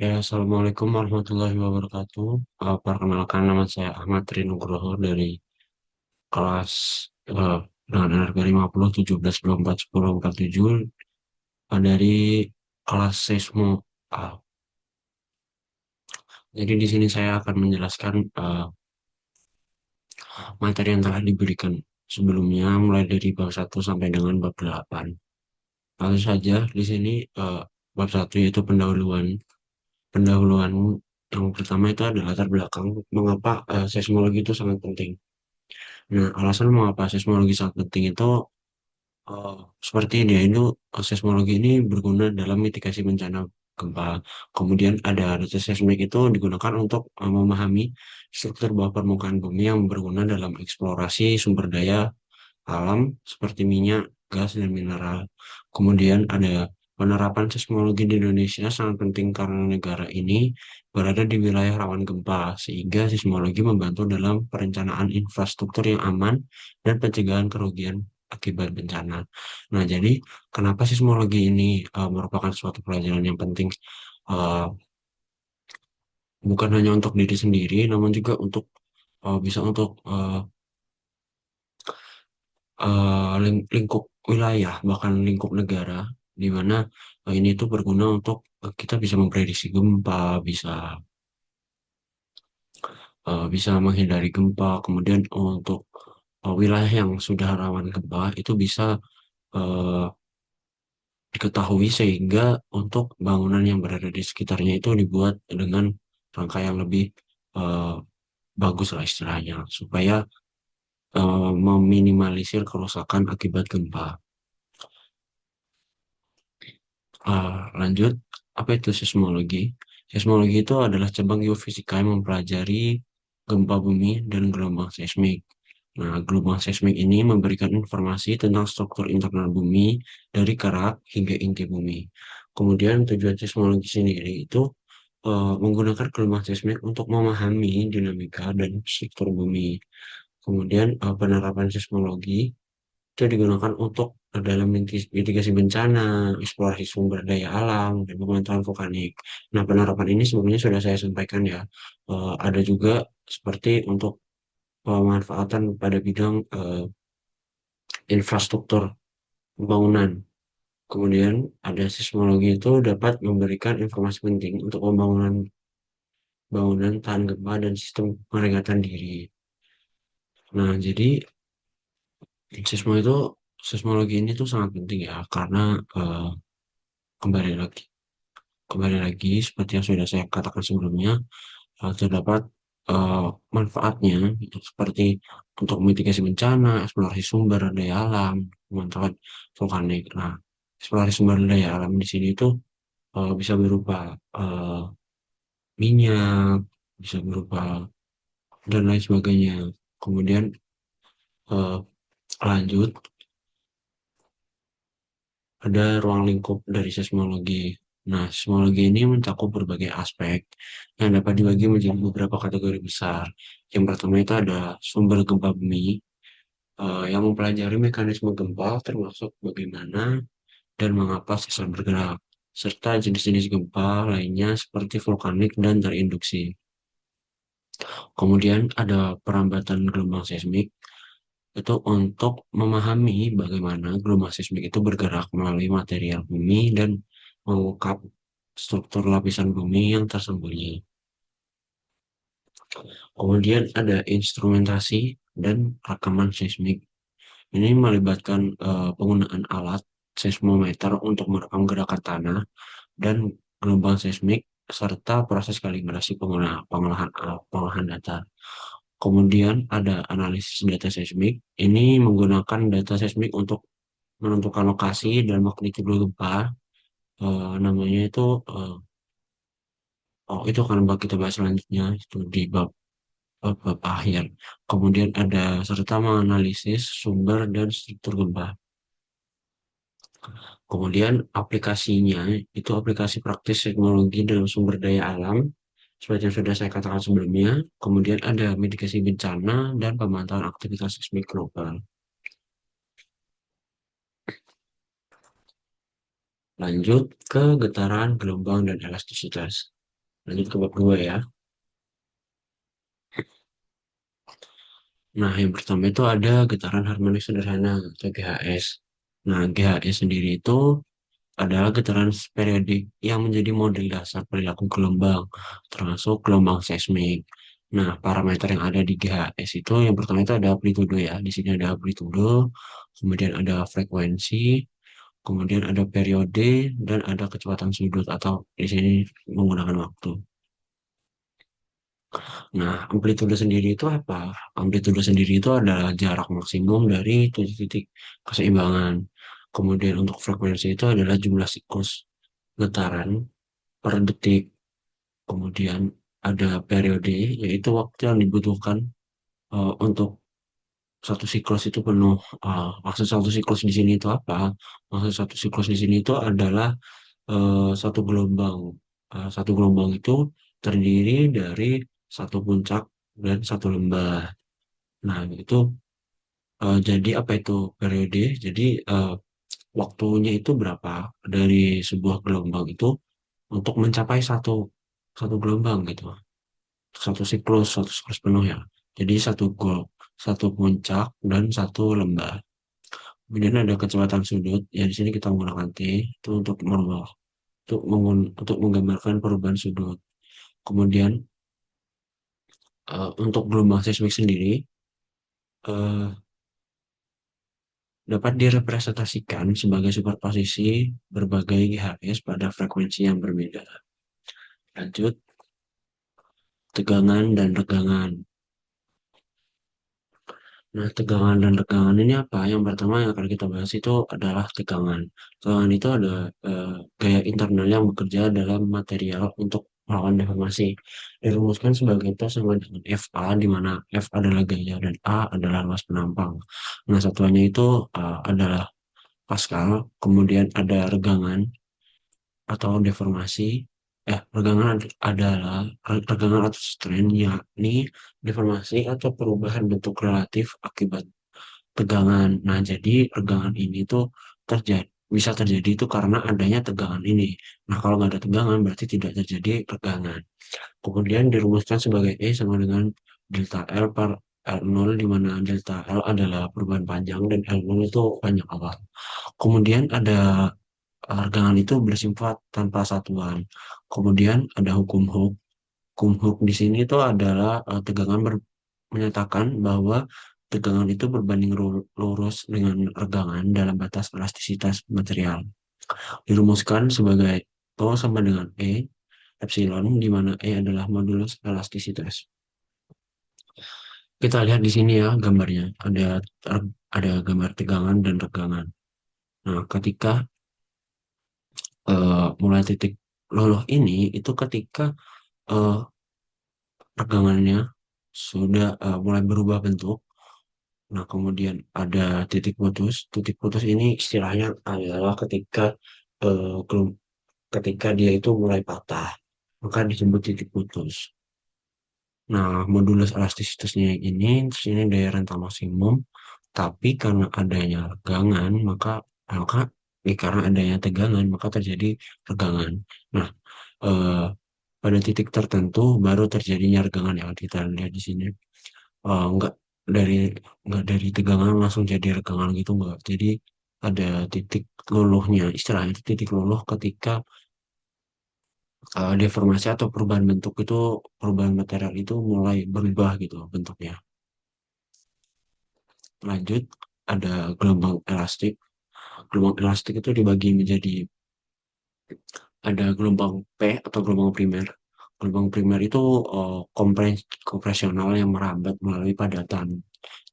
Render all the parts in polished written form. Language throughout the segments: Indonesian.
Ya, Assalamualaikum warahmatullahi wabarakatuh. Perkenalkan nama saya Ahmad Trinugroho dari kelas eh, dengan NRP 50 17 24 10 47 dari kelas Seismo A. Jadi di sini saya akan menjelaskan materi yang telah diberikan sebelumnya mulai dari bab 1 sampai dengan bab 8. Langsung saja di sini bab 1 yaitu pendahuluan. Pendahuluan yang pertama itu adalah latar belakang mengapa seismologi itu sangat penting. Nah, alasan mengapa seismologi sangat penting itu eh, seperti ini, ya, seismologi ini berguna dalam mitigasi bencana gempa. Kemudian ada data seismik itu digunakan untuk memahami struktur bawah permukaan bumi yang berguna dalam eksplorasi sumber daya alam seperti minyak, gas, dan mineral. Kemudian ada penerapan seismologi di Indonesia sangat penting karena negara ini berada di wilayah rawan gempa, sehingga seismologi membantu dalam perencanaan infrastruktur yang aman dan pencegahan kerugian akibat bencana. Nah, jadi kenapa seismologi ini merupakan suatu pelajaran yang penting? Eh, Bukan hanya untuk diri sendiri, namun juga untuk bisa untuk lingkup wilayah, bahkan lingkup negara, di mana ini tuh berguna untuk kita bisa memprediksi gempa, bisa menghindari gempa, kemudian untuk wilayah yang sudah rawan gempa itu bisa eh, diketahui sehingga untuk bangunan yang berada di sekitarnya itu dibuat dengan rangka yang lebih eh, bagus lah istilahnya, supaya meminimalisir kerusakan akibat gempa. Lanjut, apa itu seismologi? Seismologi itu adalah cabang geofisika yang mempelajari gempa bumi dan gelombang seismik. Nah, gelombang seismik ini memberikan informasi tentang struktur internal bumi dari kerak hingga inti bumi. Kemudian tujuan seismologi sendiri itu menggunakan gelombang seismik untuk memahami dinamika dan struktur bumi. Kemudian penerapan seismologi itu digunakan untuk dalam mitigasi bencana, eksplorasi sumber daya alam, dan pemantauan vulkanik. Nah, penerapan ini sebelumnya sudah saya sampaikan ya. Ada juga seperti untuk pemanfaatan pada bidang infrastruktur pembangunan. Kemudian ada seismologi itu dapat memberikan informasi penting untuk pembangunan bangunan tahan gempa dan sistem peringatan diri. Nah, jadi seismo itu seismologi ini tuh sangat penting ya karena eh, kembali lagi Kembali lagi, seperti yang sudah saya katakan sebelumnya, terdapat manfaatnya itu seperti untuk mitigasi bencana, eksplorasi sumber daya alam, pemantauan vulkanik. Nah, eksplorasi sumber daya alam di sini itu bisa berupa eh, minyak, bisa berupa dan lain sebagainya. Kemudian eh, lanjut, ada ruang lingkup dari seismologi. Nah, seismologi ini mencakup berbagai aspek yang dapat dibagi menjadi beberapa kategori besar. Yang pertama itu ada sumber gempa bumi, yang mempelajari mekanisme gempa termasuk bagaimana dan mengapa sesar bergerak, serta jenis-jenis gempa lainnya seperti vulkanik dan terinduksi. Kemudian ada perambatan gelombang seismik, itu untuk memahami bagaimana gelombang seismik itu bergerak melalui material bumi dan mengungkap struktur lapisan bumi yang tersembunyi. Kemudian ada instrumentasi dan rekaman seismik. Ini melibatkan penggunaan alat seismometer untuk merekam gerakan tanah dan gelombang seismik serta proses kalibrasi pengolahan data. Kemudian ada analisis data seismik. Ini menggunakan data seismik untuk menentukan lokasi dan magnitudo gempa. Namanya itu itu akan kita bahas selanjutnya itu di bab akhir. Kemudian ada serta menganalisis sumber dan struktur gempa. Kemudian aplikasinya itu aplikasi praktis teknologi dalam sumber daya alam seperti yang sudah saya katakan sebelumnya. Kemudian ada mitigasi bencana dan pemantauan aktivitas seismik global. Lanjut ke getaran, gelombang, dan elastisitas. Lanjut ke bab 2 ya. Nah, yang pertama itu ada getaran harmonik sederhana atau GHS. Nah, GHS sendiri itu adalah getaran periodik yang menjadi model dasar perilaku gelombang, termasuk gelombang seismik. Nah, parameter yang ada di GHS itu yang pertama itu ada amplitudo ya. Di sini ada amplitudo, kemudian ada frekuensi, kemudian ada periode, dan ada kecepatan sudut atau di sini menggunakan waktu. Nah, amplitudo sendiri itu apa? Amplitudo sendiri itu adalah jarak maksimum dari tujuh titik keseimbangan. Kemudian untuk frekuensi itu adalah jumlah siklus getaran per detik. Kemudian ada periode, yaitu waktu yang dibutuhkan untuk satu siklus itu penuh. Maksud satu siklus di sini itu apa? Maksud satu siklus di sini itu adalah satu gelombang. Satu gelombang itu terdiri dari satu puncak dan satu lembah. Nah, itu jadi apa itu periode? Jadi waktunya itu berapa dari sebuah gelombang itu untuk mencapai satu gelombang gitu. Satu siklus penuh ya. Jadi satu puncak dan satu lembah. Kemudian ada kecepatan sudut. Ya di sini kita menggunakan T itu untuk merubah untuk menggambarkan perubahan sudut. Kemudian untuk gelombang seismik sendiri eh, dapat direpresentasikan sebagai superposisi berbagai GHS pada frekuensi yang berbeda. Lanjut, tegangan dan regangan. Nah, tegangan dan regangan ini apa? Yang pertama yang akan kita bahas itu adalah tegangan. Tegangan itu ada gaya internal yang bekerja dalam material untuk melawan deformasi. Dirumuskan sebagai T sama dengan FA, di mana F adalah gaya dan A adalah luas penampang. Nah, satuannya itu adalah Pascal, kemudian ada regangan atau deformasi. Regangan atau strain, yakni deformasi atau perubahan bentuk relatif akibat tegangan. Nah, jadi regangan ini tuh terjadi bisa terjadi itu karena adanya tegangan ini. Nah, kalau nggak ada tegangan berarti tidak terjadi regangan. Kemudian dirumuskan sebagai E sama dengan delta L per L0, di mana delta L adalah perubahan panjang dan L0 itu panjang awal. Kemudian ada regangan itu bersifat tanpa satuan. Kemudian ada hukum Hooke. Hukum Hooke di sini itu adalah menyatakan bahwa tegangan itu berbanding lurus dengan regangan dalam batas elastisitas material. Dirumuskan sebagai tau sama dengan E epsilon, di mana E adalah modulus elastisitas. Kita lihat di sini ya gambarnya, ada gambar tegangan dan regangan. Nah, ketika mulai titik luluh ini itu ketika eh, regangannya sudah mulai berubah bentuk. Nah, kemudian ada titik putus. Titik putus ini istilahnya adalah eh, gelum- ketika dia itu mulai patah, maka disebut titik putus. Nah, modulus elastisitasnya ini, terus ini daya rental maksimum, tapi karena adanya regangan, maka karena adanya tegangan, maka terjadi regangan. Nah, eh, pada titik tertentu baru terjadinya regangan yang kita lihat di sini. Eh, enggak dari enggak dari tegangan langsung jadi regangan gitu enggak. Jadi ada titik luluhnya, istilahnya itu titik luluh ketika deformasi atau perubahan material itu mulai berubah gitu bentuknya. Lanjut, ada gelombang elastik. Gelombang elastik itu dibagi menjadi ada gelombang P atau gelombang primer. Gelombang primer itu kompresional yang merambat melalui padatan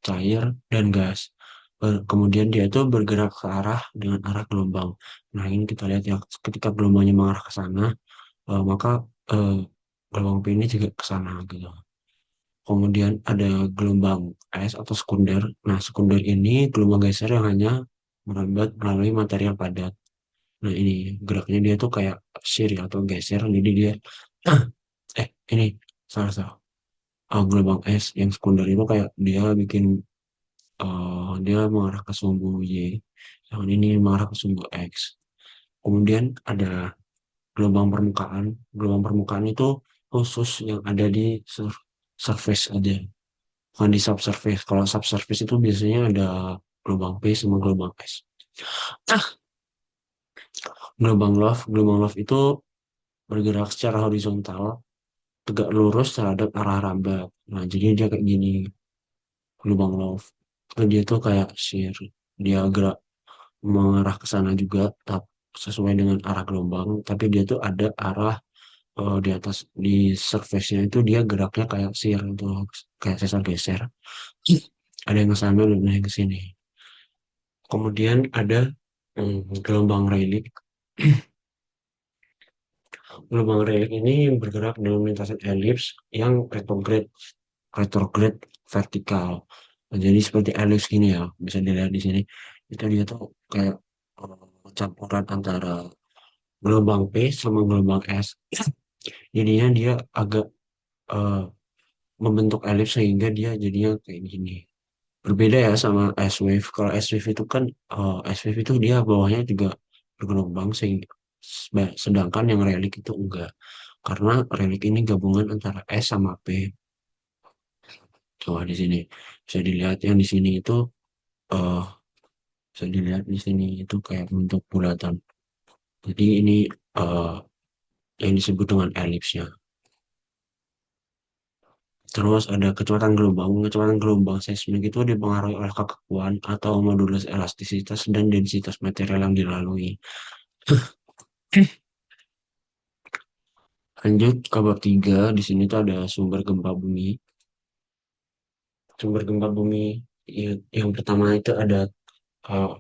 cair dan gas. Kemudian dia itu bergerak ke arah dengan arah gelombang. Nah, ini kita lihat ya, ketika gelombangnya mengarah ke sana, maka eh, gelombang P ini juga ke sana gitu. Kemudian ada gelombang es atau sekunder. Nah, sekunder ini gelombang geser yang hanya merambat melalui material padat. Nah, ini geraknya dia tuh kayak shear ya, atau geser. Jadi dia, ini salah salah. Gelombang es yang sekunder itu kayak dia mengarah ke sumbu Y. Yang ini mengarah ke sumbu X. Kemudian ada gelombang permukaan. Gelombang permukaan itu khusus yang ada di surface aja, bukan di subsurface. Kalau subsurface itu biasanya ada gelombang P sama gelombang S. Ah, gelombang love itu bergerak secara horizontal, tegak lurus terhadap arah raba. Nah, jadi dia kayak gini, gelombang love. Itu dia tuh kayak shear. Dia gerak mengarah ke sana juga, sesuai dengan arah gelombang, tapi dia tuh ada arah di atas di surface-nya itu dia geraknya kayak shear tuh, kayak sesar geser. Ada yang ke sana dan ada yang ke sini. Kemudian ada gelombang Rayleigh. Gelombang Rayleigh ini bergerak dalam lintasan elips yang retrograde vertikal. Nah, jadi seperti elips gini ya, bisa dilihat di sini. Itu dia tuh kayak campuran antara gelombang P sama gelombang S. Jadinya dia agak eh, membentuk elips sehingga dia jadinya kayak gini. Berbeda ya sama ice wave. Kalau ice wave itu kan ice wave itu dia bawahnya juga bergelombang, sehingga sedangkan yang relic itu enggak. Karena relic ini gabungan antara S sama P. Coba di sini bisa dilihat yang di sini itu eh bisa dilihat di sini itu kayak bentuk bulatan. Jadi ini eh yang disebut dengan elipsnya. Terus ada kecepatan gelombang. Kecepatan gelombang seismik itu dipengaruhi oleh kekakuan atau modulus elastisitas dan densitas material yang dilalui. Lanjut ke bab 3, di sini tuh ada sumber gempa bumi. Sumber gempa bumi yang pertama itu ada uh,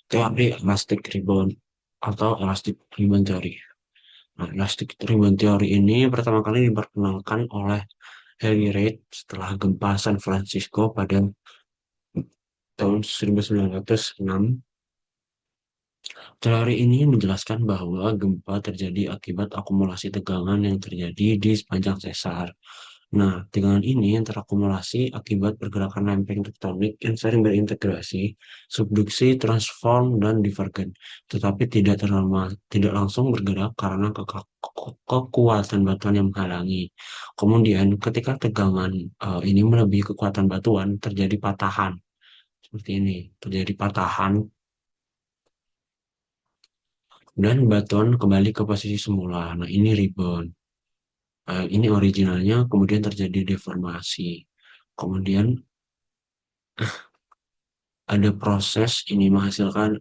teori elastic rebound atau elastic rebound theory. Nah, elastic rebound theory ini pertama kali diperkenalkan oleh Harry Reid setelah gempa San Francisco pada tahun 1906. Teori ini menjelaskan bahwa gempa terjadi akibat akumulasi tegangan yang terjadi di sepanjang sesar. Nah, tegangan ini yang terakumulasi akibat pergerakan lempeng tektonik yang sering berintegrasi, subduksi, transform, dan divergen, tetapi tidak langsung bergerak karena kekuatan batuan yang menghalangi. Kemudian, ketika tegangan ini melebihi kekuatan batuan, terjadi patahan. Seperti ini, terjadi patahan dan batuan kembali ke posisi semula. Nah, ini rebound. Ini originalnya, kemudian terjadi deformasi. Kemudian ada proses ini menghasilkan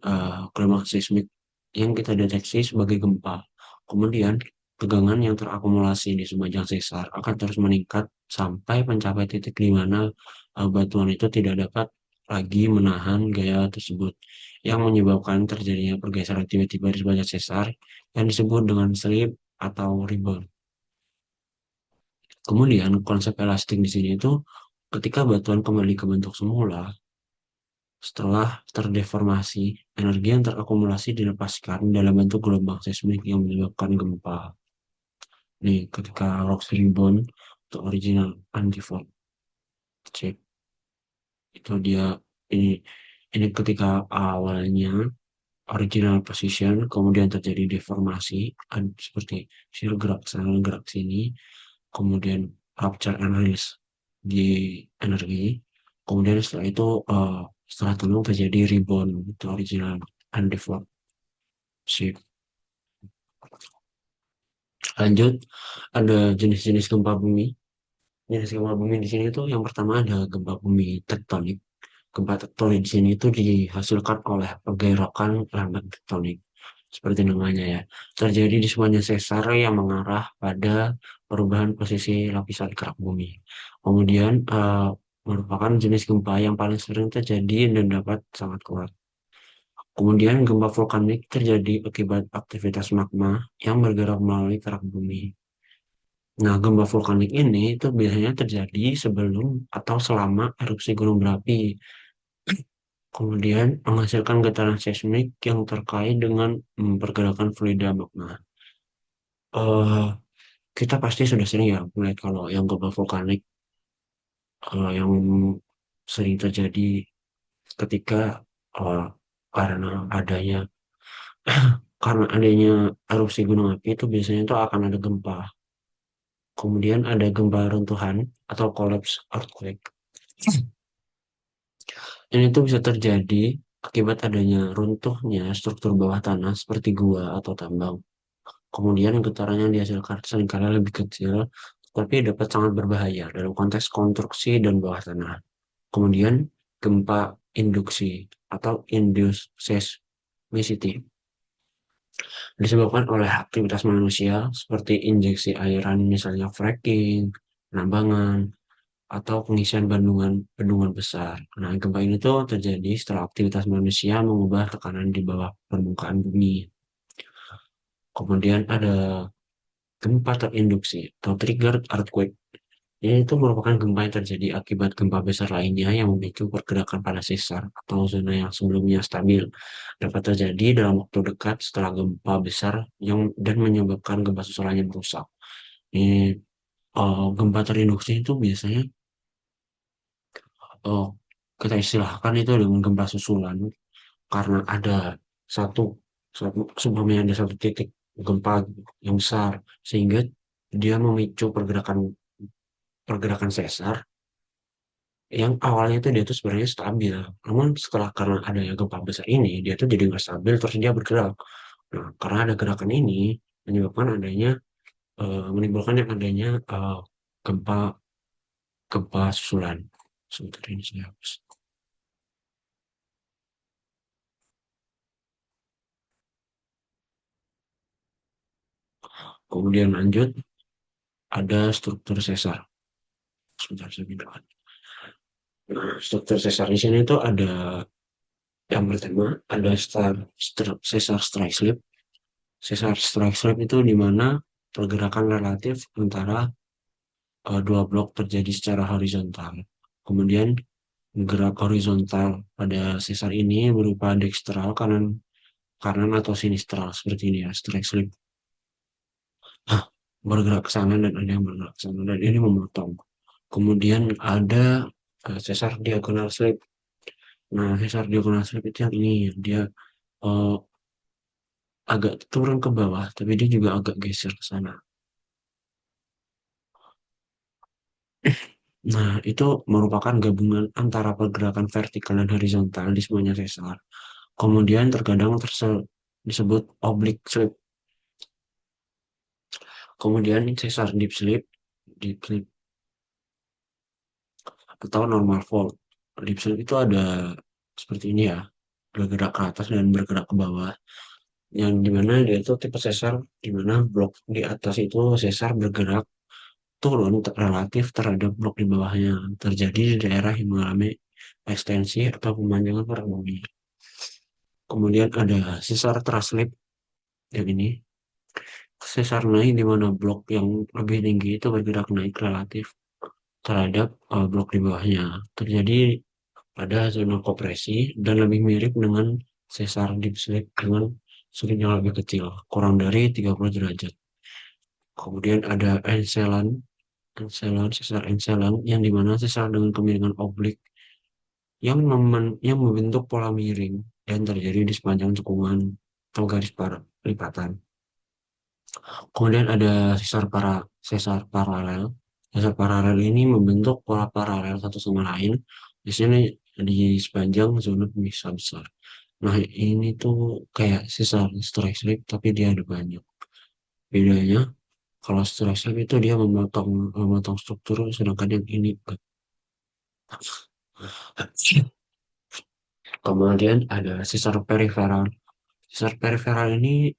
gelombang seismik yang kita deteksi sebagai gempa. Kemudian, tegangan yang terakumulasi di sepanjang sesar akan terus meningkat sampai mencapai titik di mana batuan itu tidak dapat lagi menahan gaya tersebut, yang menyebabkan terjadinya pergeseran tiba-tiba di sepanjang sesar yang disebut dengan slip atau rebound. Kemudian, konsep elastik di sini itu ketika batuan kembali ke bentuk semula, setelah terdeformasi, energi yang terakumulasi dilepaskan dalam bentuk gelombang seismik yang menyebabkan gempa. Nih, ketika rocks rebound atau original undeformed shape, itu dia ini ini ketika awalnya original position, kemudian terjadi deformasi, seperti shear gerak sana gerak sini, kemudian rupture and release di energi, kemudian setelah itu setelah tenung terjadi rebound itu original undeveloped shape. Lanjut, ada jenis-jenis gempa bumi. Jenis gempa bumi di sini tuh yang pertama ada gempa bumi tektonik. Gempa tektonik di sini itu dihasilkan oleh pergerakan lempeng tektonik, seperti namanya ya. Terjadi di sepanjang sesar yang mengarah pada perubahan posisi lapisan kerak bumi. Kemudian merupakan jenis gempa yang paling sering terjadi dan dapat sangat kuat. Kemudian gempa vulkanik terjadi akibat aktivitas magma yang bergerak melalui kerak bumi. Nah, gempa vulkanik ini itu biasanya terjadi sebelum atau selama erupsi gunung berapi, kemudian menghasilkan getaran seismik yang terkait dengan pergerakan fluida magma. Eh, kita pasti sudah sering ya melihat kalau yang gempa vulkanik yang sering terjadi ketika eh, karena adanya karena adanya erupsi gunung api itu biasanya itu akan ada gempa. Kemudian ada gempa runtuhan atau collapse earthquake. Ini tuh bisa terjadi akibat adanya runtuhnya struktur bawah tanah seperti gua atau tambang. Kemudian getaran yang dihasilkan seringkali lebih kecil, tapi dapat sangat berbahaya dalam konteks konstruksi dan bawah tanah. Kemudian gempa induksi atau induced seismicity disebabkan oleh aktivitas manusia seperti injeksi airan misalnya fracking, penambangan, atau pengisian bendungan besar. Nah, gempa ini tuh terjadi setelah aktivitas manusia mengubah tekanan di bawah permukaan bumi. Kemudian ada gempa terinduksi atau triggered earthquake. Ini itu merupakan gempa yang terjadi akibat gempa besar lainnya yang memicu pergerakan pada sesar atau zona yang sebelumnya stabil. Dapat terjadi dalam waktu dekat setelah gempa besar yang dan menyebabkan gempa susulannya merusak. Ini gempa terinduksi itu biasanya eh, kita istilahkan itu dengan gempa susulan karena ada satu, sebelumnya ada satu titik gempa yang besar sehingga dia memicu pergerakan pergerakan sesar yang awalnya itu dia tuh sebenarnya stabil. Namun setelah karena adanya gempa besar ini, dia tuh jadi nggak stabil terus dia bergerak. Nah, karena ada gerakan ini menyebabkan adanya menimbulkan yang adanya gempa gempa susulan. Sebentar ini saya hapus. Kemudian lanjut ada struktur sesar. Sebentar saya pindah. Nah, struktur sesar di sini tuh ada yang pertama ada sesar strike slip. Sesar strike slip itu di mana pergerakan relatif antara dua blok terjadi secara horizontal. Kemudian gerak horizontal pada sesar ini berupa dekstral kanan kanan atau sinistral seperti ini ya, strike slip. Ah, bergerak ke sana dan ada yang bergerak ke sana dan ini memotong. Kemudian ada sesar diagonal slip. Nah, sesar diagonal slip itu yang ini dia eh, agak turun ke bawah, tapi dia juga agak geser ke sana. Nah, itu merupakan gabungan antara pergerakan vertikal dan horizontal di semuanya sesar. Kemudian terkadang disebut oblique slip. Kemudian sesar deep slip atau normal fault. Deep slip itu ada seperti ini ya, bergerak ke atas dan bergerak ke bawah. Yang dimana dia itu tipe sesar dimana blok di atas itu sesar bergerak turun relatif terhadap blok di bawahnya. Terjadi di daerah yang mengalami ekstensi atau pemanjangan perang bumi. Kemudian ada sesar translip yang ini. Sesar naik di mana blok yang lebih tinggi itu bergerak naik relatif terhadap blok di bawahnya. Terjadi pada zona kompresi dan lebih mirip dengan sesar deep slip dengan sudut yang lebih kecil, kurang dari 30 derajat. Kemudian ada sesar encelan yang dimana sesar dengan kemiringan oblik yang membentuk pola miring dan terjadi di sepanjang cekungan atau garis lipatan. Kemudian ada sesar paralel. Sesar paralel ini membentuk pola paralel satu sama lain. Di sini di sepanjang zona pemisah besar. Nah, ini tuh kayak sesar strike slip, tapi dia ada banyak. Bedanya, kalau strike slip itu dia memotong struktur, sedangkan yang ini enggak. Kemudian ada sesar periferal. Sesar periferal ini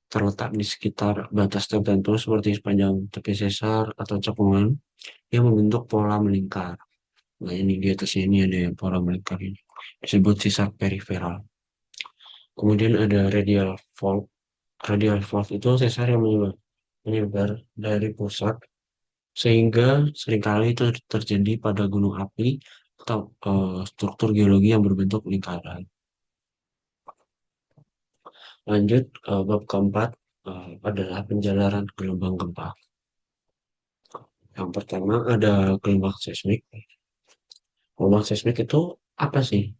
terletak di sekitar batas tertentu seperti sepanjang tepi sesar atau cekungan yang membentuk pola melingkar. Nah, ini di atasnya ini ada yang pola melingkar ini. Disebut sesar periferal. Kemudian ada radial fault. Radial fault itu sesar yang menyebar dari pusat sehingga seringkali itu terjadi pada gunung api atau struktur geologi yang berbentuk lingkaran. Lanjut, bab keempat adalah penjalaran gelombang gempa. Yang pertama ada gelombang seismik. Gelombang seismik itu apa sih?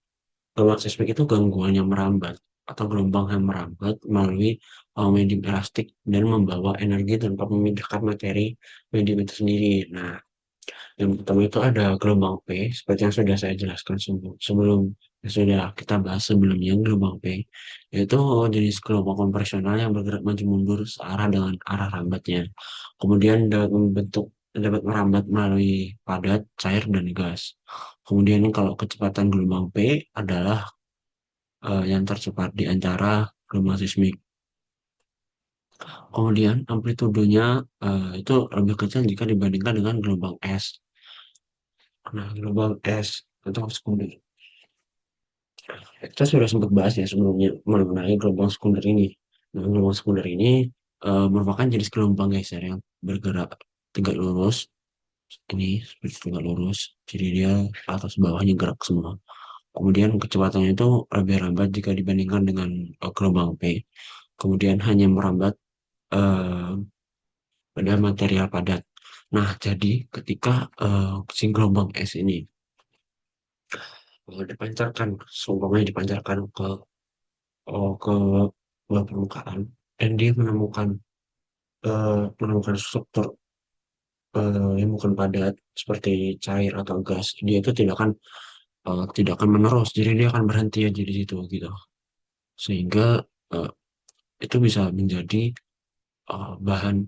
Gelombang seismik itu gangguan yang merambat. atau gelombang yang merambat melalui medium elastik dan membawa energi tanpa memindahkan materi medium itu sendiri. Nah, yang pertama itu ada gelombang P, seperti yang sudah saya jelaskan sebelum yang sudah kita bahas sebelumnya, gelombang P, yaitu jenis gelombang kompresional yang bergerak maju mundur searah dengan arah rambatnya. Kemudian dapat merambat melalui padat, cair, dan gas. Kemudian kalau kecepatan gelombang P adalah yang tercepat di antara gelombang seismik. Kemudian amplitudenya itu lebih kecil jika dibandingkan dengan gelombang S. Nah, gelombang S atau sekunder. Kita sudah sempat bahas ya sebelumnya mengenai gelombang sekunder ini. Nah, gelombang sekunder ini merupakan jenis gelombang geser yang bergerak tegak lurus. Ini seperti tegak lurus. Jadi dia atas bawahnya gerak semua. Kemudian kecepatannya itu lebih lambat jika dibandingkan dengan gelombang P. Kemudian hanya merambat eh, pada material padat. Nah, jadi ketika si gelombang es ini dipancarkan, seumpamanya dipancarkan ke bawah permukaan, dan dia menemukan struktur yang bukan padat seperti cair atau gas, dia itu tidak akan menerus, jadi dia akan berhenti aja di situ gitu, sehingga eh, itu bisa menjadi bahan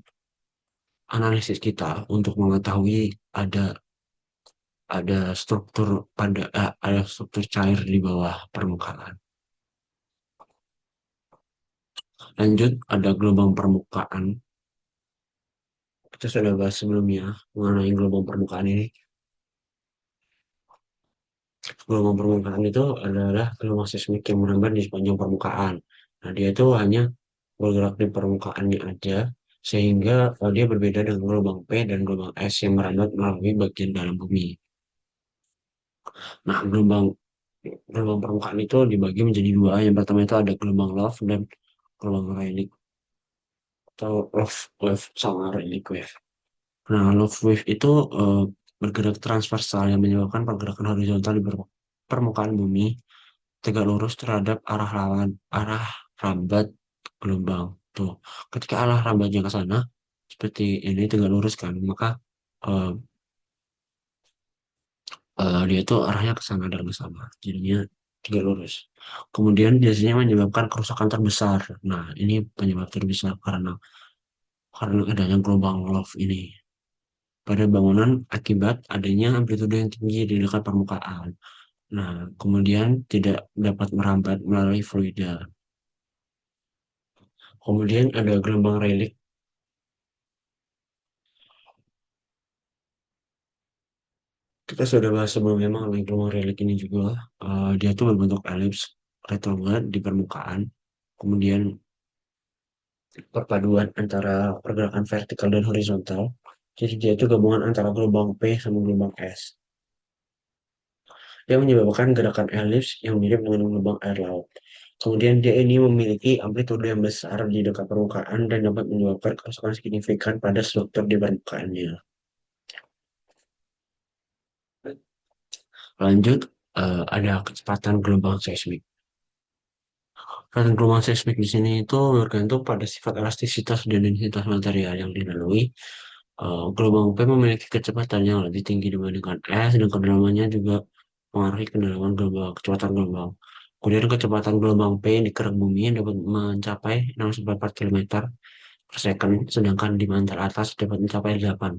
analisis kita untuk mengetahui ada ada struktur cair di bawah permukaan. Lanjut, ada gelombang permukaan. Kita sudah bahas sebelumnya mengenai gelombang permukaan ini. Gelombang permukaan itu adalah gelombang seismik yang merambat di sepanjang permukaan. Nah, dia itu hanya bergerak di permukaannya aja, sehingga dia berbeda dengan gelombang P dan gelombang S yang merambat melalui bagian dalam bumi. Nah, gelombang permukaan itu dibagi menjadi dua. Yang pertama itu ada gelombang Love dan gelombang Rayleigh, atau Love Wave sama Rayleigh Wave. Nah, love wave itu bergerak transversal yang menyebabkan pergerakan horizontal di permukaan bumi tegak lurus terhadap arah rambat gelombang. Tuh, ketika arah rambatnya ke sana, seperti ini tegak lurus kan, maka eh, dia itu arahnya ke sana dan ke sana. Jadinya tegak lurus. Kemudian biasanya menyebabkan kerusakan terbesar. Nah, ini penyebab terbesar karena adanya gelombang love ini pada bangunan akibat adanya amplitudo yang tinggi di dekat permukaan. Nah, kemudian tidak dapat merambat melalui fluida. Kemudian ada gelombang relik. Kita sudah bahas sebelumnya mengenai gelombang relik ini juga. Dia itu berbentuk elips retrograd di permukaan. Kemudian perpaduan antara pergerakan vertikal dan horizontal. Jadi dia itu gabungan antara gelombang P sama gelombang S. Dia menyebabkan gerakan elips yang mirip dengan gelombang air laut. Kemudian dia ini memiliki amplitudo yang besar di dekat permukaan dan dapat menyebabkan kerusakan signifikan pada struktur di permukaannya. Lanjut, ada kecepatan gelombang seismik. Kecepatan gelombang seismik di sini itu bergantung pada sifat elastisitas dan densitas material yang dilalui. Gelombang P memiliki kecepatan yang lebih tinggi dibandingkan S dan kedalamannya juga mengaruhi kedalaman kecepatan gelombang. Kemudian kecepatan gelombang P di kerak bumi dapat mencapai 6,4 km per second, sedangkan di mantar atas dapat mencapai 8.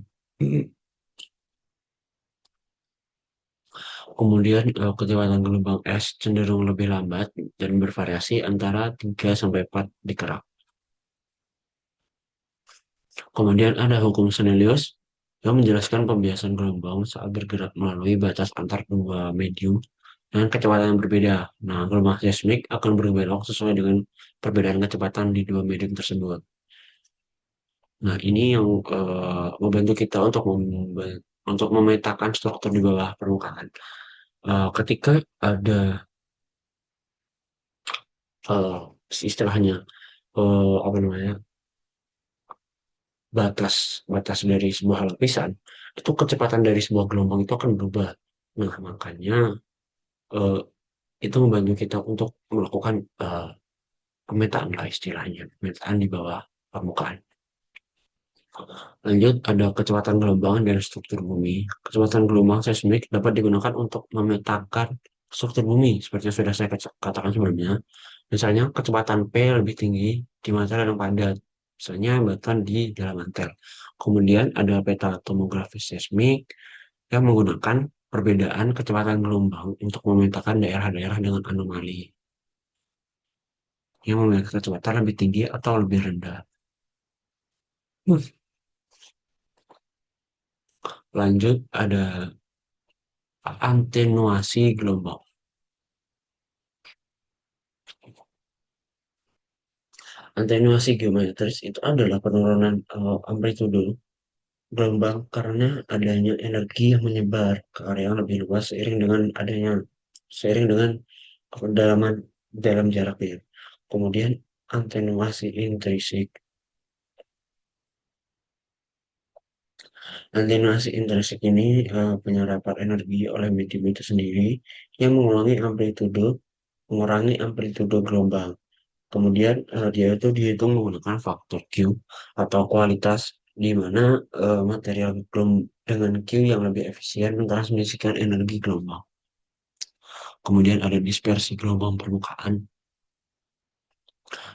Kemudian kecepatan gelombang es cenderung lebih lambat dan bervariasi antara 3 sampai 4 dikerak. Kemudian ada hukum Snellius yang menjelaskan pembiasan gelombang saat bergerak melalui batas antar dua medium dengan kecepatan yang berbeda. Nah, gelombang seismik akan berbelok sesuai dengan perbedaan kecepatan di dua medium tersebut. Nah, ini yang membantu kita untuk memetakan struktur di bawah permukaan. Ketika ada eh, istilahnya apa namanya batas batas dari sebuah lapisan, itu kecepatan dari sebuah gelombang itu akan berubah. Nah, makanya eh, itu membantu kita untuk melakukan pemetaan lah istilahnya, pemetaan di bawah permukaan. Lanjut, ada kecepatan gelombang dan struktur bumi. Kecepatan gelombang seismik dapat digunakan untuk memetakan struktur bumi, seperti yang sudah saya katakan sebelumnya. Misalnya, kecepatan P lebih tinggi di material yang padat, misalnya batuan di dalam mantel. Kemudian ada peta tomografi seismik yang menggunakan perbedaan kecepatan gelombang untuk memetakan daerah-daerah dengan anomali yang memiliki kecepatan lebih tinggi atau lebih rendah. Hmm. Lanjut, ada atenuasi gelombang. Atenuasi geometris itu adalah penurunan amplitudo gelombang karena adanya energi yang menyebar ke area yang lebih luas seiring dengan kedalaman dalam jaraknya. Kemudian atenuasi intrinsik. Atenuasi intrinsik ini penyerapan energi oleh medium itu sendiri yang mengurangi amplitudo gelombang. Kemudian dia itu dihitung menggunakan faktor Q atau kualitas di mana material dengan Q yang lebih efisien mentransmisikan energi gelombang. Kemudian ada dispersi gelombang permukaan.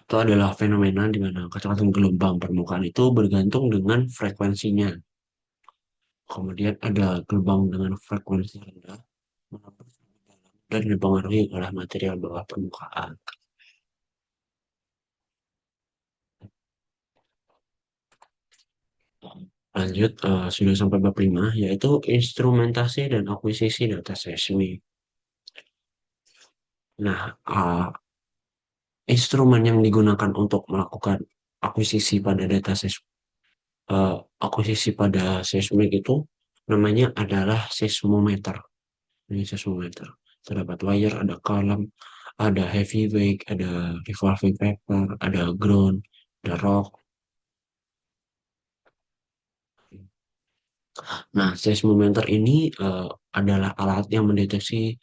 Itu adalah fenomena di mana kecepatan gelombang permukaan itu bergantung dengan frekuensinya. Kemudian ada gelombang dengan frekuensi rendah dan dipengaruhi oleh material bawah permukaan. Lanjut, sudah sampai bab 5, yaitu instrumentasi dan akuisisi data seismik. Nah, instrumen yang digunakan untuk melakukan akuisisi pada data eh, akuisisi pada seismik itu namanya adalah seismometer. Ini seismometer. Terdapat wire, ada column, ada heavyweight, ada revolving paper, ada ground, ada rock. Nah, seismometer ini adalah alat yang mendeteksi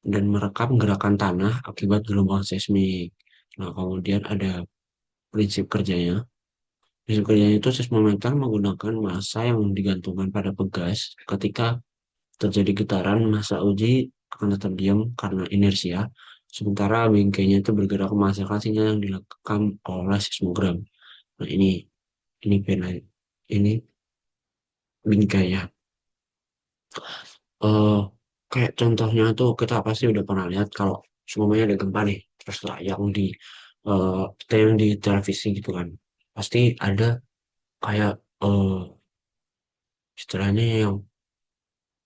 dan merekam gerakan tanah akibat gelombang seismik. Nah, kemudian ada prinsip kerjanya. Prinsip kerjanya itu seismometer menggunakan massa yang digantungkan pada pegas. Ketika terjadi getaran, massa uji akan tetap diam karena inersia. Sementara bingkainya itu bergerak menghasilkan sinyal yang direkam oleh seismogram. Nah, ini pena, ini bingkai ya. eh Kayak contohnya tuh kita pasti udah pernah lihat kalau semuanya ada gempa nih, terus yang eh, tayang di televisi gitu kan, pasti ada kayak istilahnya yang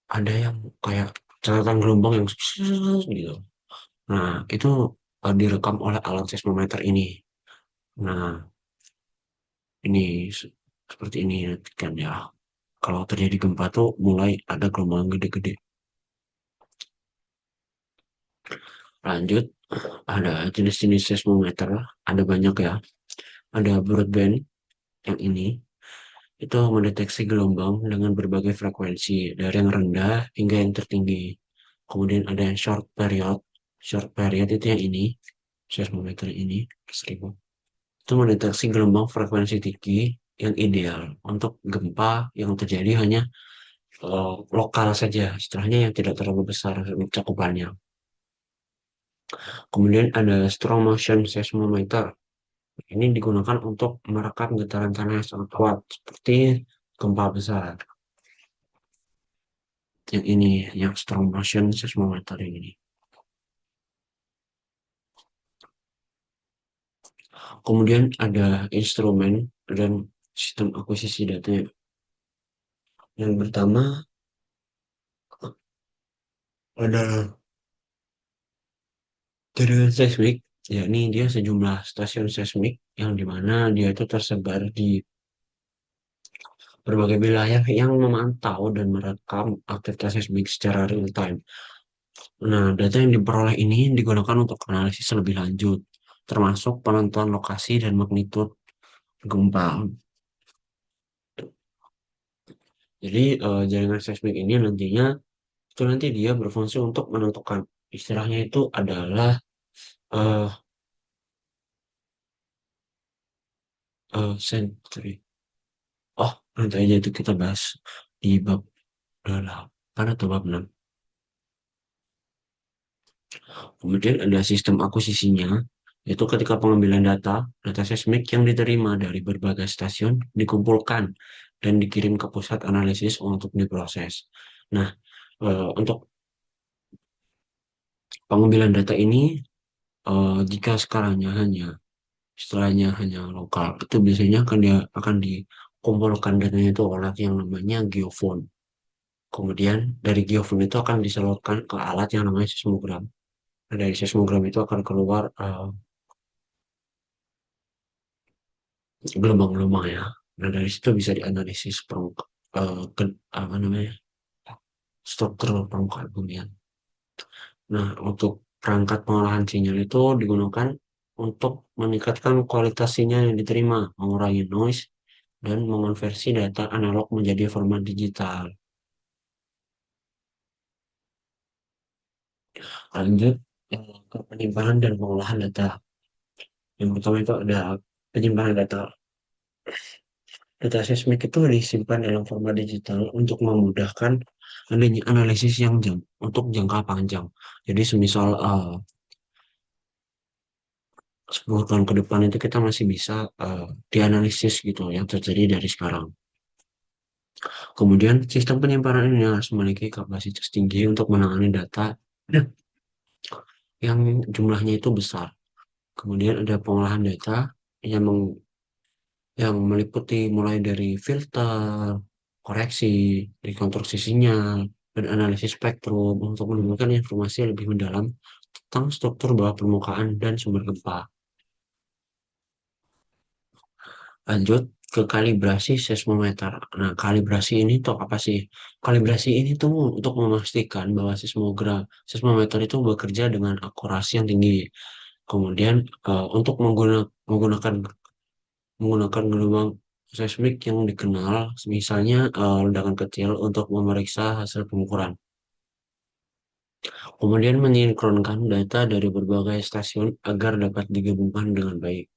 ada yang kayak catatan gelombang yang gitu. Nah, itu direkam oleh alat seismometer ini. Nah, ini seperti ini nanti kan ya. Kalau terjadi gempa tuh mulai ada gelombang gede-gede. Lanjut, ada jenis-jenis seismometer, ada banyak ya. Ada broadband yang ini, itu mendeteksi gelombang dengan berbagai frekuensi, dari yang rendah hingga yang tertinggi. Kemudian ada yang short period. Short period itu yang ini, seismometer ini, 1000. Itu mendeteksi gelombang frekuensi tinggi yang ideal untuk gempa yang terjadi hanya lokal saja, istilahnya yang tidak terlalu besar cakupannya. Kemudian ada strong motion seismometer. Ini digunakan untuk merekam getaran tanah yang sangat kuat, seperti gempa besar. Yang ini, yang strong motion seismometer ini. Kemudian ada instrumen dan sistem akuisisi data. Yang pertama ada jaringan seismik, yakni dia sejumlah stasiun seismik yang dimana dia itu tersebar di berbagai wilayah yang memantau dan merekam aktivitas seismik secara real time. Nah, data yang diperoleh ini digunakan untuk analisis lebih lanjut, termasuk penentuan lokasi dan magnitud gempa. Jadi, jaringan seismik ini nantinya itu nanti dia berfungsi untuk menentukan istilahnya itu adalah eh, Century. Oh, nanti aja itu kita bahas di bab 8 atau bab 6. Kemudian ada sistem akuisisinya, yaitu ketika pengambilan data seismik yang diterima dari berbagai stasiun dikumpulkan dan dikirim ke pusat analisis untuk diproses. Nah, untuk pengambilan data ini, jika istilahnya hanya lokal, itu biasanya akan dikumpulkan datanya itu oleh yang namanya geofone. Kemudian dari geofone itu akan disalurkan ke alat yang namanya seismogram. Nah, dari seismogram itu akan keluar gelombang-gelombang ya. Nah, dari situ bisa dianalisis apa namanya, struktur permukaan bumi ya. Nah, untuk perangkat pengolahan sinyal itu digunakan untuk meningkatkan kualitas sinyal yang diterima, mengurangi noise, dan mengonversi data analog menjadi format digital. Lanjut ke penyimpanan dan pengolahan data. Yang pertama itu ada penyimpanan data. Data seismik itu disimpan dalam format digital untuk memudahkan adanya analisis untuk jangka panjang. Jadi semisal 10 tahun ke depan itu kita masih bisa dianalisis gitu yang terjadi dari sekarang. Kemudian sistem penyimpanan ini harus memiliki kapasitas tinggi untuk menangani data yang jumlahnya itu besar. Kemudian ada pengolahan data yang yang meliputi mulai dari filter, koreksi, rekonstruksi sinyal, dan analisis spektrum untuk menemukan informasi yang lebih mendalam tentang struktur bawah permukaan dan sumber gempa. Lanjut ke kalibrasi seismometer. Nah, kalibrasi ini tuh apa sih? Kalibrasi ini tuh untuk memastikan bahwa seismometer itu bekerja dengan akurasi yang tinggi. Kemudian untuk menggunakan menggunakan gelombang seismik yang dikenal, misalnya ledakan kecil untuk memeriksa hasil pengukuran. Kemudian mensinkronkan data dari berbagai stasiun agar dapat digabungkan dengan baik.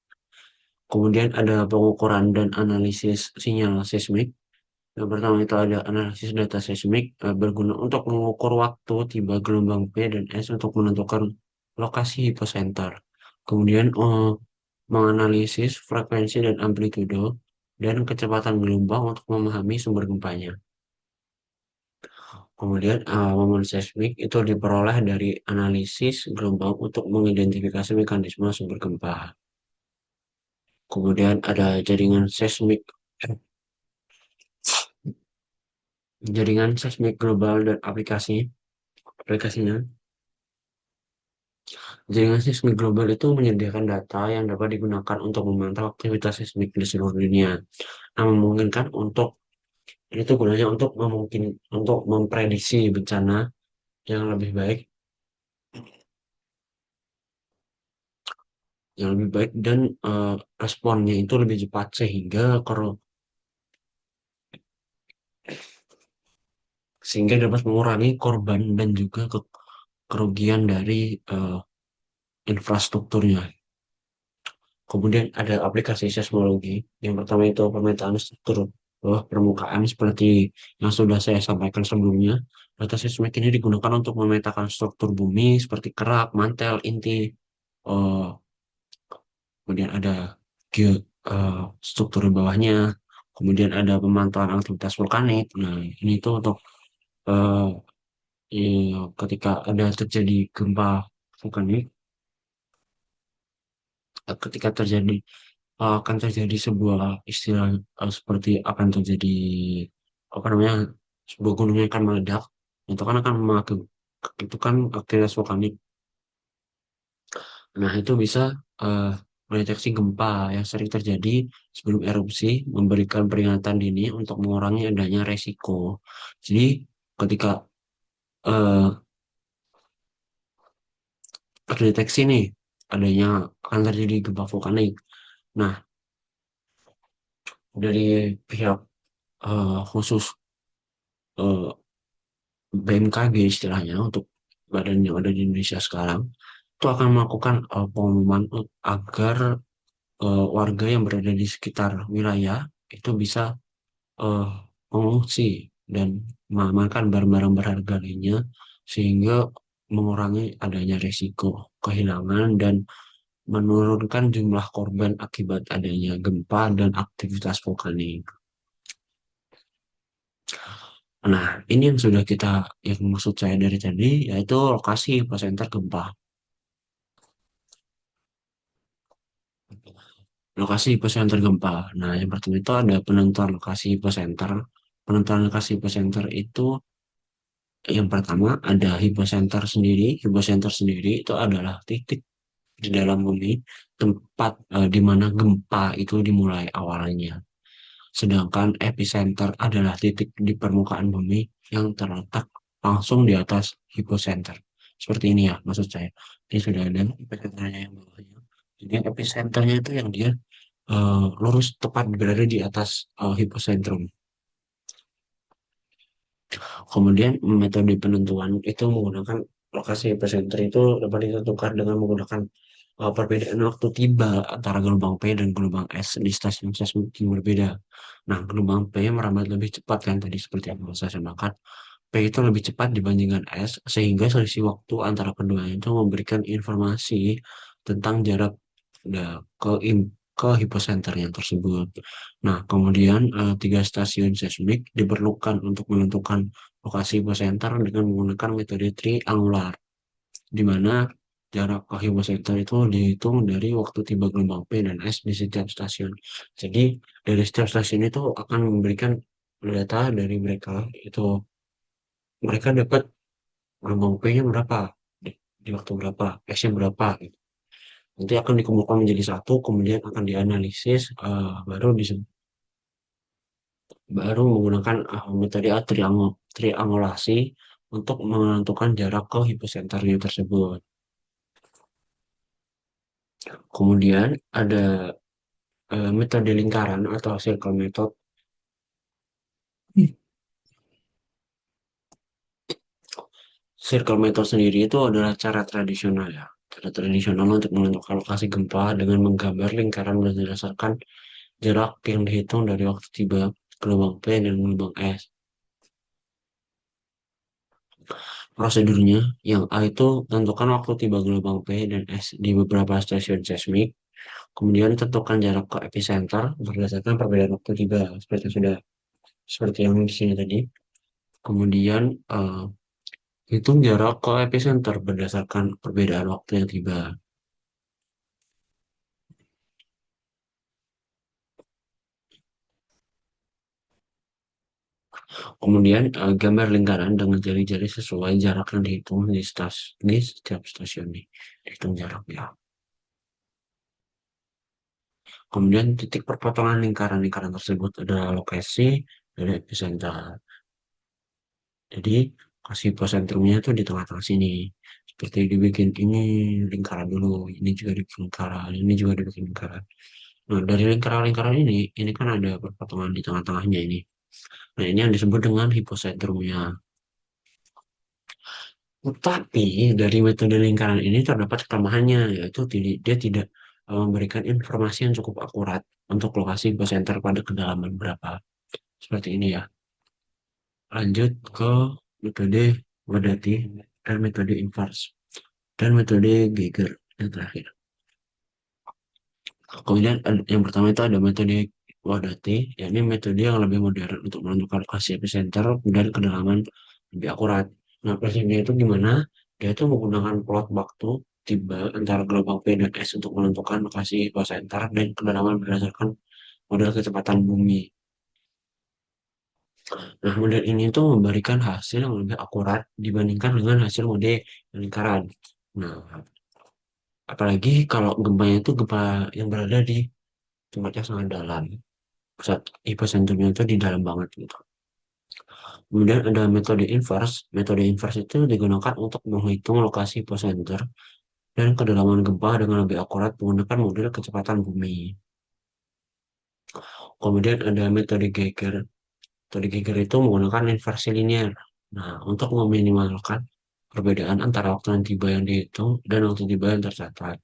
Kemudian ada pengukuran dan analisis sinyal seismik. Yang pertama itu ada analisis data seismik berguna untuk mengukur waktu tiba gelombang P dan S untuk menentukan lokasi hipocenter. Kemudian menganalisis frekuensi dan amplitudo dan kecepatan gelombang untuk memahami sumber gempanya. Kemudian momen seismik itu diperoleh dari analisis gelombang untuk mengidentifikasi mekanisme sumber gempa. Kemudian ada jaringan seismik global dan aplikasinya. Jaringan seismik global itu menyediakan data yang dapat digunakan untuk memantau aktivitas seismik di seluruh dunia. Nah, memungkinkan ini tuh gunanya untuk memprediksi bencana yang lebih baik, dan responnya itu lebih cepat sehingga dapat mengurangi korban dan juga kerugian dari infrastrukturnya. Kemudian ada aplikasi seismologi. Yang pertama itu pemetaan struktur bawah permukaan seperti yang sudah saya sampaikan sebelumnya. Data seismik ini digunakan untuk memetakan struktur bumi seperti kerak, mantel, inti. eh, Kemudian ada geo, eh, struktur di bawahnya. Kemudian ada pemantauan aktivitas vulkanik. Nah, ini tuh untuk eh, ketika ada terjadi gempa vulkanik, ketika terjadi akan terjadi sebuah istilah seperti akan terjadi apa namanya, sebuah gunung yang akan meledak, itu kan akan itu kan aktivitas vulkanik. Nah, itu bisa eh, mendeteksi gempa yang sering terjadi sebelum erupsi, memberikan peringatan dini untuk mengurangi adanya resiko. Jadi ketika eh, terdeteksi nih adanya akan terjadi gempa vulkanik, nah dari pihak khusus eh, BMKG istilahnya untuk badan yang ada di Indonesia sekarang itu akan melakukan pengumuman agar warga yang berada di sekitar wilayah itu bisa eh, mengungsi dan mengamankan barang-barang berharga lainnya sehingga mengurangi adanya risiko kehilangan dan menurunkan jumlah korban akibat adanya gempa dan aktivitas vulkanik. Nah, ini yang sudah yang maksud saya dari tadi, yaitu lokasi epicenter gempa. Lokasi epicenter gempa. Nah, yang pertama itu ada penentuan lokasi epicenter. Penentuan lokasi epicenter itu yang pertama ada hypocenter sendiri. Hypocenter sendiri itu adalah titik di dalam bumi tempat di mana gempa itu dimulai awalnya. Sedangkan epicenter adalah titik di permukaan bumi yang terletak langsung di atas hypocenter. Seperti ini ya, maksud saya. Ini sudah ada epicenternya yang bawahnya. Jadi epicenternya itu yang dia lurus tepat berada di atas hypocentrum. Kemudian metode penentuan itu menggunakan lokasi epicenter itu dapat ditentukan dengan menggunakan perbedaan waktu tiba antara gelombang P dan gelombang S di stasiun seismik yang berbeda. Nah, gelombang P merambat lebih cepat kan tadi seperti yang saya sampaikan. P itu lebih cepat dibandingkan S sehingga selisih waktu antara keduanya itu memberikan informasi tentang jarak ke hiposenternya tersebut. Nah, kemudian tiga stasiun seismik diperlukan untuk menentukan lokasi hipocenter dengan menggunakan metode triangular, di mana jarak ke hipocenter itu dihitung dari waktu tiba gelombang P dan S di setiap stasiun. Jadi, dari setiap stasiun itu akan memberikan data dari mereka, itu mereka dapat gelombang P-nya berapa, di waktu berapa, S-nya berapa, gitu. Nanti akan dikumpulkan menjadi satu, kemudian akan dianalisis, baru menggunakan metode triangulasi untuk menentukan jarak ke hiposenternya tersebut. Kemudian ada metode lingkaran atau circle method. Circle method sendiri itu adalah cara tradisional ya. Cara tradisional untuk menentukan lokasi gempa dengan menggambar lingkaran berdasarkan jarak yang dihitung dari waktu tiba gelombang P dan gelombang S. Prosedurnya, yang A itu tentukan waktu tiba gelombang P dan S di beberapa stasiun seismik. Kemudian tentukan jarak ke epicenter berdasarkan perbedaan waktu tiba, seperti yang di sini tadi. Kemudian hitung jarak ke epicenter berdasarkan perbedaan waktu yang tiba. Kemudian gambar lingkaran dengan jari-jari sesuai jarak yang dihitung di setiap stasiun nih. Dihitung jaraknya. Kemudian titik perpotongan lingkaran-lingkaran tersebut adalah lokasi dari epicenter. Jadi kasih hiposentrumnya tuh di tengah-tengah sini. Seperti dibikin ini lingkaran dulu, ini juga dibikin lingkaran, ini juga dibikin lingkaran. Nah, dari lingkaran-lingkaran ini kan ada perpotongan di tengah-tengahnya ini. Nah, ini yang disebut dengan hiposentrumnya. Tetapi dari metode lingkaran ini terdapat kelemahannya, yaitu dia tidak memberikan informasi yang cukup akurat untuk lokasi hipocenter pada kedalaman berapa. Seperti ini ya. Lanjut ke metode Wadati dan metode invers dan metode Geiger yang terakhir. Kemudian yang pertama itu ada metode Wadati, yakni metode yang lebih modern untuk menentukan lokasi epicenter dan kedalaman lebih akurat. Nah, prinsipnya itu gimana? Dia itu menggunakan plot waktu tiba antara gelombang P dan S untuk menentukan lokasi epicenter dan kedalaman berdasarkan model kecepatan bumi. Nah, model ini tuh memberikan hasil yang lebih akurat dibandingkan dengan hasil mode lingkaran. Nah, apalagi kalau gempanya itu gempa yang berada di tempat yang sangat dalam. Pusat epicentrumnya itu di dalam banget gitu. Kemudian ada metode inverse. Metode inverse itu digunakan untuk menghitung lokasi epicenter dan kedalaman gempa dengan lebih akurat menggunakan model kecepatan bumi. Kemudian ada metode Geiger. Metode Geiger itu menggunakan inversi linear. Nah, untuk meminimalkan perbedaan antara waktu yang tiba yang dihitung dan waktu tiba yang tercatat.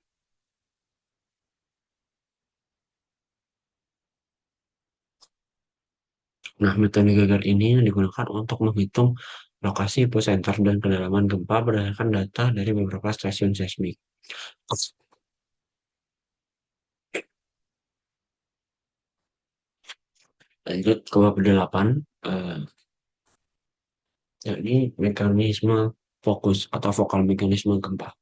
Nah, metode Geiger ini digunakan untuk menghitung lokasi epicenter dan kedalaman gempa berdasarkan data dari beberapa stasiun seismik. Lanjut ke bab 8, eh, yakni mekanisme fokus atau vokal mekanisme gempa.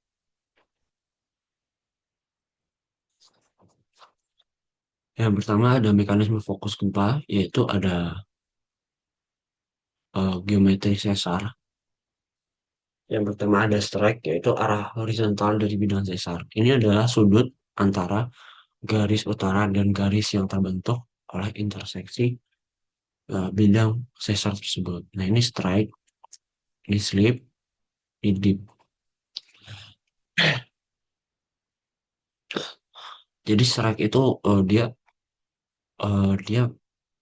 Yang pertama ada mekanisme fokus gempa, yaitu ada geometri sesar. Yang pertama ada strike, yaitu arah horizontal dari bidang sesar. Ini adalah sudut antara garis utara dan garis yang terbentuk oleh interseksi bidang sesar tersebut. Nah, ini strike, ini slip, ini dip. Jadi strike itu dia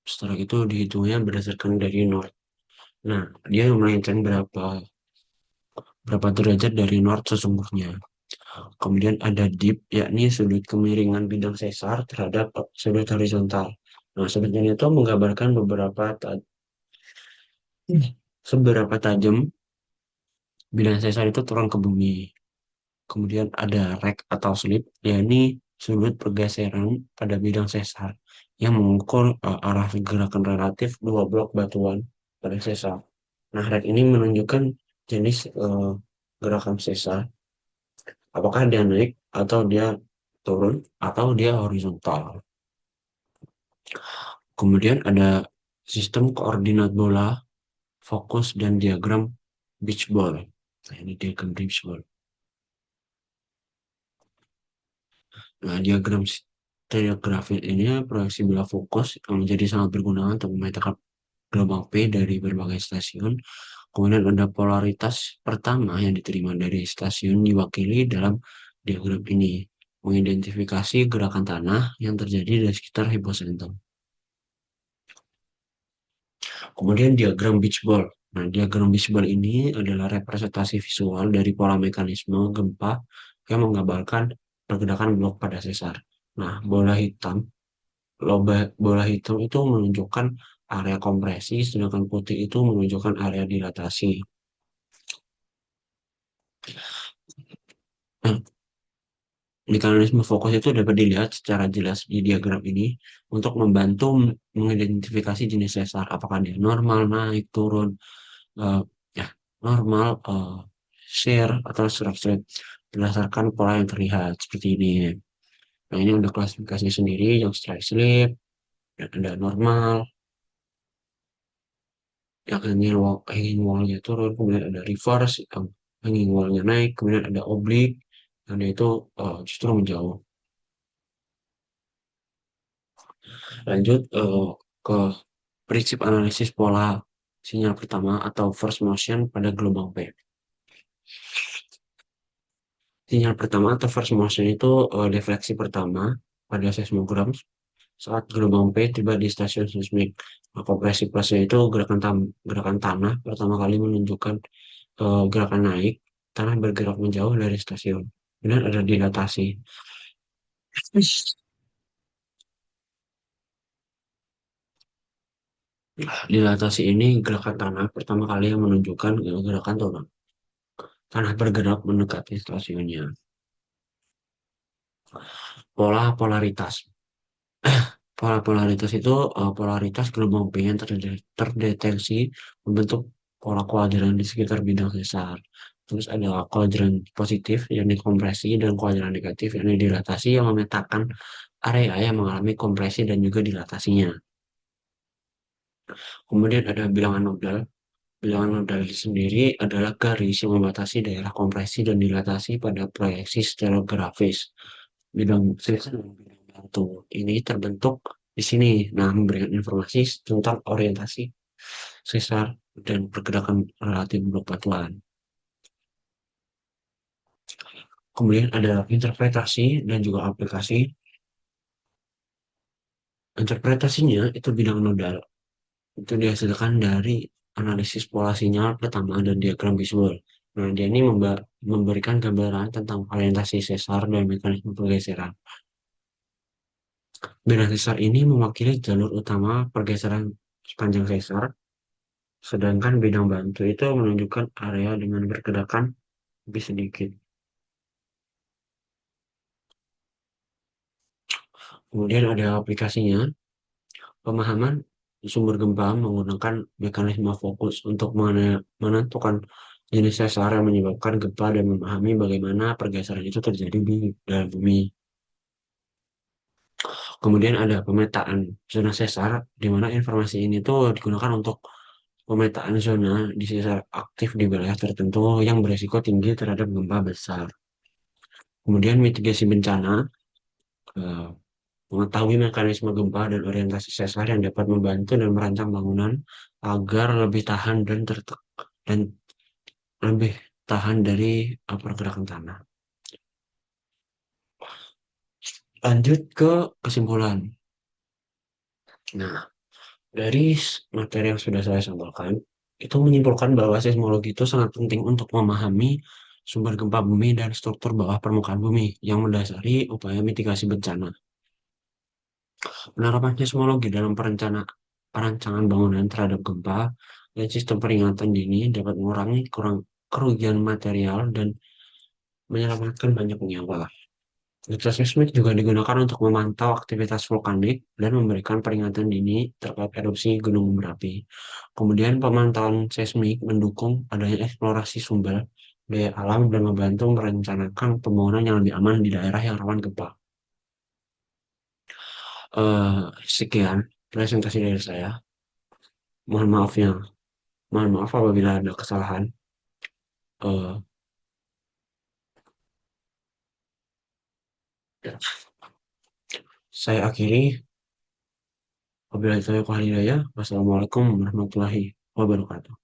strike itu dihitungnya berdasarkan dari north. Nah, dia melenceng berapa berapa derajat dari north sesungguhnya. Kemudian ada dip, yakni sudut kemiringan bidang sesar terhadap sudut horizontal. Nah, sudut ini itu menggambarkan seberapa tajam bidang sesar itu turun ke bumi. Kemudian ada rek atau slip, yakni sudut pergeseran pada bidang sesar yang mengukur arah gerakan relatif dua blok batuan pada sesar. Nah, rek ini menunjukkan jenis gerakan sesar, apakah dia naik atau dia turun atau dia horizontal. Kemudian ada sistem koordinat bola, fokus, dan diagram beach ball. Nah, ini diagram beach ball. Nah, telegrafis ini proyeksi bola fokus yang menjadi sangat berguna untuk memetakan gelombang P dari berbagai stasiun. Kemudian ada polaritas pertama yang diterima dari stasiun diwakili dalam diagram ini, mengidentifikasi gerakan tanah yang terjadi di sekitar hipocenter. Kemudian diagram beach ball. Nah, diagram beach ball ini adalah representasi visual dari pola mekanisme gempa yang menggambarkan pergerakan blok pada sesar. Nah, bola hitam itu menunjukkan area kompresi, sedangkan putih itu menunjukkan area dilatasi. Nah, mekanisme fokus itu dapat dilihat secara jelas di diagram ini untuk membantu mengidentifikasi jenis sesar, apakah dia normal, naik, turun, eh, ya normal, shear atau strike berdasarkan pola yang terlihat seperti ini. Nah, ini ada klasifikasi sendiri yang strike slip, dan ada normal, yang hanging wallnya turun, kemudian ada reverse yang hanging wallnya naik, kemudian ada oblique yang dia itu justru menjauh. Lanjut ke prinsip analisis pola sinyal pertama atau first motion pada gelombang P. Sinyal pertama atau first motion itu defleksi pertama pada seismogram saat gelombang P tiba di stasiun seismik. Nah, kompresi plusnya itu gerakan tanah pertama kali menunjukkan gerakan naik, tanah bergerak menjauh dari stasiun. Kemudian ada dilatasi. Dilatasi ini gerakan tanah pertama kali yang menunjukkan gerakan turun. Tanah bergerak mendekati stasiunnya. Pola polaritas. Pola polaritas itu polaritas gelombang P yang terdeteksi membentuk pola kuadran di sekitar bidang sesar. Terus ada kuadran positif yang dikompresi dan kuadran negatif yang dilatasi yang memetakan area yang mengalami kompresi dan juga dilatasinya. Kemudian ada bilangan nodal. Bilangan nodal sendiri adalah garis yang membatasi daerah kompresi dan dilatasi pada proyeksi stereografis. Bidang sesar dan bidang batu ini terbentuk di sini. Nah, memberikan informasi tentang orientasi sesar dan pergerakan relatif blok batuan. Kemudian ada interpretasi dan juga aplikasi. Interpretasinya itu bidang nodal. Itu dihasilkan dari analisis pola sinyal pertama dan diagram visual. Nah, dia ini memberikan gambaran tentang orientasi sesar dan mekanisme pergeseran. Bidang sesar ini mewakili jalur utama pergeseran sepanjang sesar, sedangkan bidang bantu itu menunjukkan area dengan pergerakan lebih sedikit. Kemudian ada aplikasinya, pemahaman sumber gempa menggunakan mekanisme fokus untuk menentukan jenis sesar yang menyebabkan gempa dan memahami bagaimana pergeseran itu terjadi di dalam bumi. Kemudian ada pemetaan zona sesar, di mana informasi ini tuh digunakan untuk pemetaan zona di sesar aktif di wilayah tertentu yang beresiko tinggi terhadap gempa besar. Kemudian mitigasi bencana, eh, mengetahui mekanisme gempa dan orientasi sesar yang dapat membantu dan merancang bangunan agar lebih tahan dan lebih tahan dari pergerakan tanah. Lanjut ke kesimpulan. Nah, dari materi yang sudah saya sampaikan, itu menyimpulkan bahwa seismologi itu sangat penting untuk memahami sumber gempa bumi dan struktur bawah permukaan bumi yang mendasari upaya mitigasi bencana. Penerapan seismologi dalam perancangan bangunan terhadap gempa dan sistem peringatan dini dapat mengurangi kerugian material dan menyelamatkan banyak nyawa. Data seismik juga digunakan untuk memantau aktivitas vulkanik dan memberikan peringatan dini terkait erupsi gunung berapi. Kemudian pemantauan seismik mendukung adanya eksplorasi sumber daya alam dan membantu merencanakan pembangunan yang lebih aman di daerah yang rawan gempa. Sekian presentasi dari saya. Mohon maaf ya, mohon maaf apabila ada kesalahan. Eh, ya, saya akhiri. Wabillahi taufiq wal hidayah. Wassalamualaikum warahmatullahi wabarakatuh.